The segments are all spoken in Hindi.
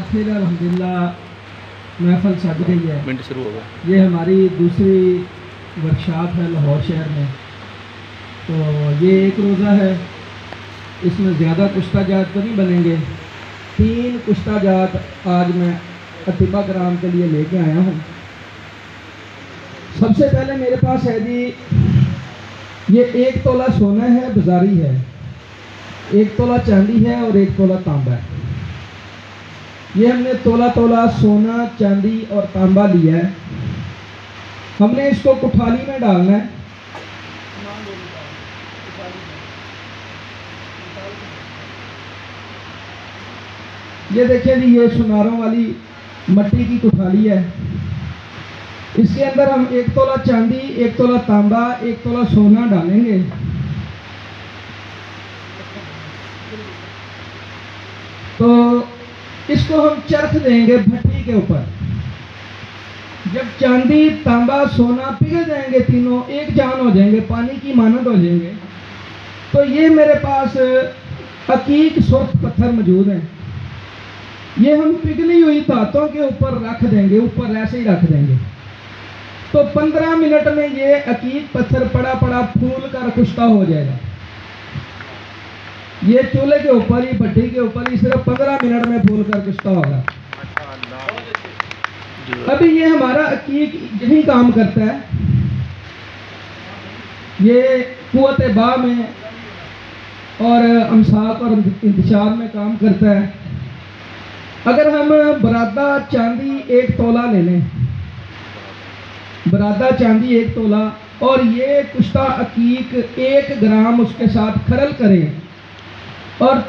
फिर अल्हम्दुलिल्लाह महफिल सज गई है। मिनट शुरू हो गया। ये हमारी दूसरी वर्कशॉप है लाहौर शहर में। तो ये एक रोज़ा है, इसमें ज़्यादा कुश्ता जात तो नहीं बनेंगे। 3 कुश्ता जात आज मैं अतिबा कराम के लिए लेके आया हूँ। सबसे पहले मेरे पास है जी, ये 1 तोला सोना है, बाजारी है, 1 तोला चांदी है और 1 तोला तांबा है। ये हमने तोला तोला सोना, चांदी और तांबा लिया है। हमने इसको कुठाली में डालना है। ये देखिए जी, ये सुनारों वाली मट्टी की कुठाली है। इसके अंदर हम 1 तोला चांदी, 1 तोला तांबा, 1 तोला सोना डालेंगे। तो इसको हम चरख देंगे भट्टी के ऊपर। जब चांदी, तांबा, सोना पिघल जाएंगे, तीनों एक जान हो जाएंगे, पानी की मानद हो जाएंगे, तो ये मेरे पास अकीक सुर्ख पत्थर मौजूद हैं। ये हम पिघली हुई धातों के ऊपर रख देंगे, ऊपर ऐसे ही रख देंगे। तो 15 मिनट में ये अकीक पत्थर पड़ा पड़ा फूल कर कुश्ता हो जाएगा। ये चूल्हे के ऊपर ही, भट्टी के ऊपर ही सिर्फ 15 मिनट में फूल कर कुश्ता होगा। अभी ये हमारा अकीक यही काम करता है। ये कुव्वत बा में और अमसाक और इंतशार में काम करता है। अगर हम बरादा चांदी 1 तोला ले लें, बरादा चांदी 1 तोला, और ये कुश्ता अकीक 1 ग्राम उसके साथ खरल करें, और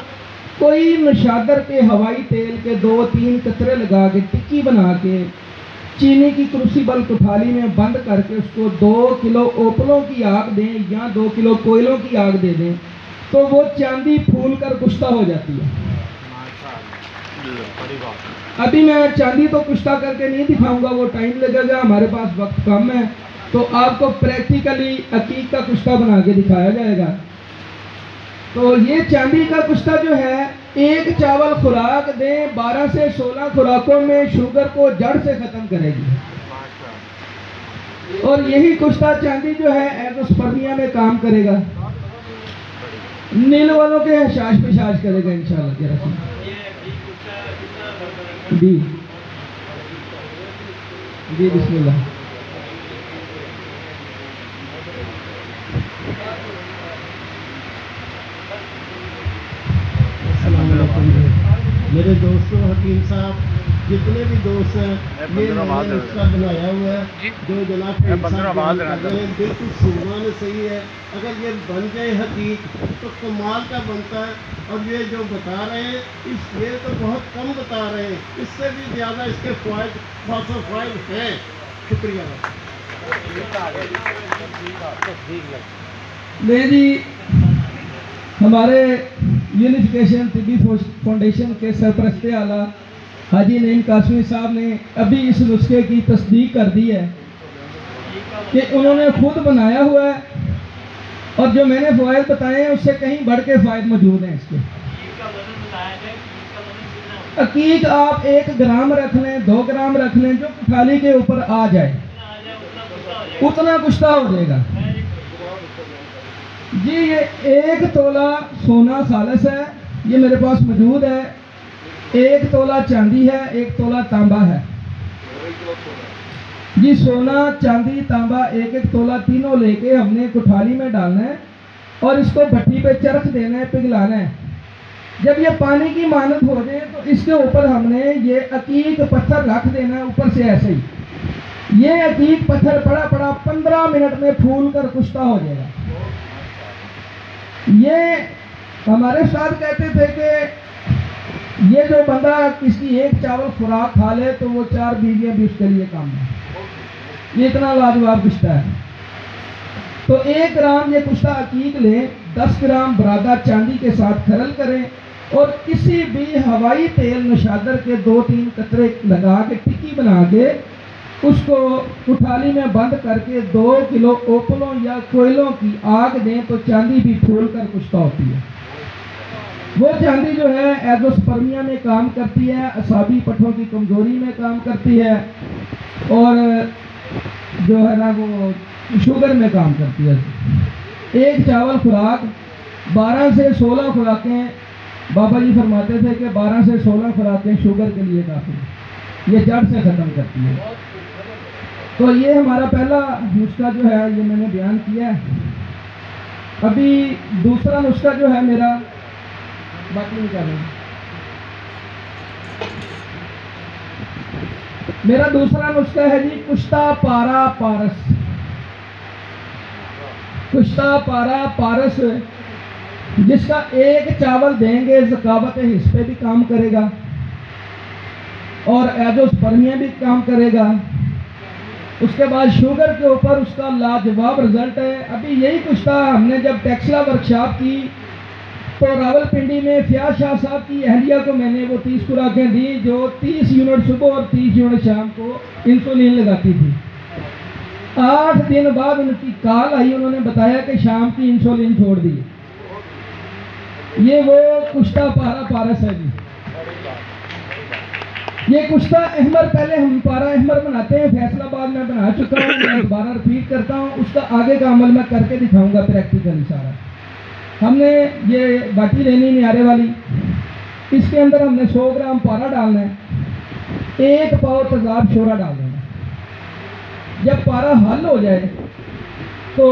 कोई नशादर के हवाई तेल के 2-3 कतरे लगा के टिक्की बना के चीनी की क्रूसिबल कुठाली में बंद करके उसको 2 किलो ओपलों की आग दें या 2 किलो कोयलों की आग दे दें, तो वो चांदी फूल कर कुश्ता हो जाती है। अभी मैं चांदी तो कुश्ता करके नहीं दिखाऊंगा, वो टाइम लगेगा, हमारे पास वक्त कम है। तो आपको प्रैक्टिकली अकीक का कुश्ता बना के दिखाया जाएगा। तो ये चांदी का कुश्ता जो है, 1 चावल खुराक दें 12 से 16 खुराकों में शुगर को जड़ से खत्म करेगी। और यही कुश्ता चांदी जो है एंडोस्पर्मिया में काम करेगा, नील वालों के हशाश पेशाश करेगा इंशाल्लाह। जी जी बिस्मिल्लाह। मेरे दोस्तों, हकीम साहब, जितने भी दोस्त हैं, ये मैंने उसका बनाया हुआ है जो जनाब बिल्कुल सुबह सही है। अगर ये बन जाए हकीक तो कमाल का बनता है। और ये जो बता रहे हैं, ये तो बहुत कम बता रहे हैं, इससे भी ज़्यादा इसके फ़ायदे हैं। शुक्रिया। ले जी, हमारे यूनिफिकेशन तिब्बी फाउंडेशन के सरपरस्त आला हाजी नईम कासमी साहब ने अभी इस नुस्खे की तस्दीक कर दी है कि उन्होंने खुद बनाया हुआ है, और जो मैंने फ़वाइद बताए हैं उससे कहीं बढ़ के फ़ायदे मौजूद हैं इसके। अकीक आप 1 ग्राम रख लें, 2 ग्राम रख लें, जो कुठाली के ऊपर आ जाए उतना कुश्ता हो जाएगा जी। ये 1 तोला सोना खालिस है, ये मेरे पास मौजूद है। 1 तोला चांदी है, 1 तोला तांबा है जी। सोना, चांदी, तांबा 1-1 तोला तीनों लेके हमने कुठाली में डालना है और इसको भट्टी पे चरख देना है, पिघलाना है। जब ये पानी की मानद हो जाए तो इसके ऊपर हमने ये अकीक पत्थर रख देना है, ऊपर से ऐसे ही। ये अकीक पत्थर पड़ा पड़ा 15 मिनट में फूल कर कुश्ता हो जाएगा। ये हमारे साथ कहते थे कि ये जो बंदा किसी 1 चावल खुराक खा ले तो वो 4 बीवियां भी उसके लिए काम है। ये इतना लाजवाब कुश्ता है। तो 1 ग्राम ये कुश्ता अकीक लें, 10 ग्राम बरादा चांदी के साथ खरल करें, और किसी भी हवाई तेल नशादर के 2-3 कतरे लगा के टिक्की बना के उसको कुठाली में बंद करके 2 किलो ओपलों या कोयलों की आग दें, तो चांदी भी फूल कर कुश्ता होती है। वो चांदी जो है एजोस्पर्मिया में काम करती है, असाबी पट्टों की कमजोरी में काम करती है, और जो है ना वो शुगर में काम करती है। एक चावल खुराक 12 से 16 खुराकें, बाबा जी फरमाते थे कि 12 से 16 खुराकें शुगर के लिए काफ़ी, ये जड़ से ख़त्म करती है। तो ये हमारा पहला नुस्खा जो है ये मैंने बयान किया है। अभी दूसरा नुस्खा जो है मेरा, बाकी नहीं कर रहे, मेरा दूसरा नुस्खा है जी कुश्ता पारा पारस। कुश्ता पारा पारस, जिसका एक चावल देंगे ज़कावत हिस्स पे भी काम करेगा और एजोस्पर्मिया भी काम करेगा। उसके बाद शुगर के ऊपर उसका लाजवाब रिजल्ट है। अभी यही कुश्ता हमने जब टेक्सला वर्कशॉप की तो रावलपिंडी में फियाज शाह साहब की अहलिया को मैंने वो 30 खुराकें दी, जो 30 यूनिट सुबह और 30 यूनिट शाम को इंसुलिन लगाती थी। 8 दिन बाद उनकी कॉल आई, उन्होंने बताया कि शाम की इंसुलिन छोड़ दी। ये वो कुश्ता पारा पारस है जी। ये कुश्ता अहमर, पहले हम पारा अहमर बनाते हैं, फैसलाबाद में बना चुका हूँ, मैं दोबारा रिपीट करता हूँ। उसका आगे का अमल मैं करके दिखाऊंगा प्रैक्टिकली सारा। हमने ये बाटी लेनी नियारे वाली, इसके अंदर हमने 100 ग्राम पारा डालना है, 1 पाव तेजाब शोरा डाल देना। जब पारा हल हो जाए तो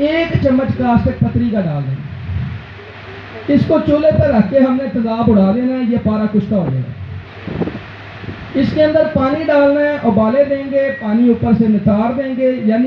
1 चम्मच कास्टिक पतरी का डाल देना। इसको चूल्हे पर रख के हमने तेजाब उड़ा देना है, ये पारा कुश्ता हो जाएगा। इसके अंदर पानी डालना है, उबाले देंगे, पानी ऊपर से नितार देंगे, यानी